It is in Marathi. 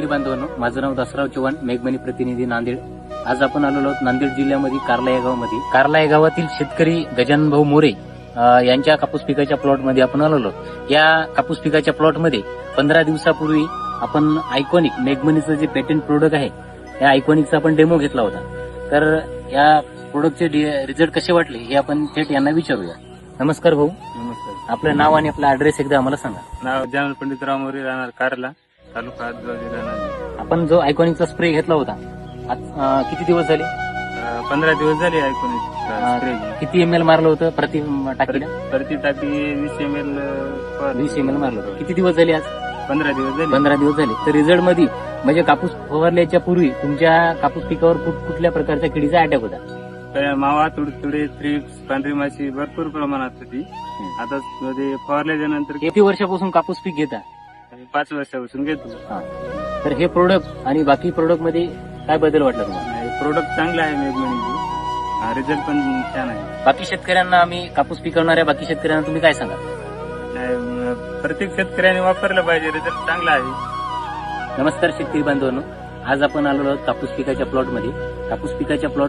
शेतकरी बांधवांनो, माझं नाव दासराव चव्हाण, मेघमनी प्रतिनिधी नांदेड. आज आपण आलेलो आहोत नांदेड जिल्ह्यामध्ये कार्ला या गावामध्ये. कार्ला या गावातील शेतकरी गजानन भाऊ मोरे यांच्या कापूस पिकाच्या प्लॉटमध्ये आपण आलेलो आहोत. या कापूस पिकाच्या प्लॉटमध्ये 15 दिवसापूर्वी आपण आयकॉनिक मेघमनीचं जे पेटंट प्रोडक्ट आहे या आयकॉनिकचा आपण डेमो घेतला होता. तर या प्रोडक्टचे रिझल्ट कसे वाटले हे आपण थेट यांना विचारूया. नमस्कार भाऊ. नमस्कार. आपलं नाव आणि आपला ऍड्रेस एकदा आम्हाला सांगा. नाव जानन पंडितराव मोरे, राहणार कारला, तालुका हातगाव, जिल्हा नांदेड. आपण जो आयकॉनिकचा स्प्रे घेतला होता आज किती दिवस झाले? 15 दिवस झाले ऐकून. किती ml मारलं होतं प्रति टाकीला? प्रति टाकी 20 ml. 20 ml मारलं होतं. किती दिवस झाले आज? 15 दिवस झाले. 15 दिवस झाले. तर रिझल्ट मध्ये म्हणजे कापूस फवारल्याच्या पूर्वी तुमच्या कापूस पिकावर कुठल्या प्रकारच्या किडीचा अटॅक होता? मावा, तुडतुडे, थ्रिप्स, पांढरी माशी भरपूर प्रमाणात होती. आता मध्ये फवारल्याच्या नंतर किती वर्षापासून कापूस पीक घेता? 5 वर्षापासून घेतो. तर हे प्रोडक्ट आणि बाकी प्रोडक्ट मध्ये काय बदल वाटला तुम्हाला? प्रोडक्ट चांगला आहे मेघमनीची, रिझल्ट पण छान आहे. बाकी शेतकऱ्यांना आम्ही कापूस पिकवणाऱ्या बाकी शेतकऱ्यांना तुम्ही काय सांगा? प्रत्येक शेतकऱ्याने वापरलं पाहिजे, रिझल्ट चांगला आहे. नमस्कार शेतकरी बांधवांनो, आज आपण आलेलो आहोत कापूस पिकाच्या प्लॉटमध्ये. कापूस पिकाच्या प्लॉट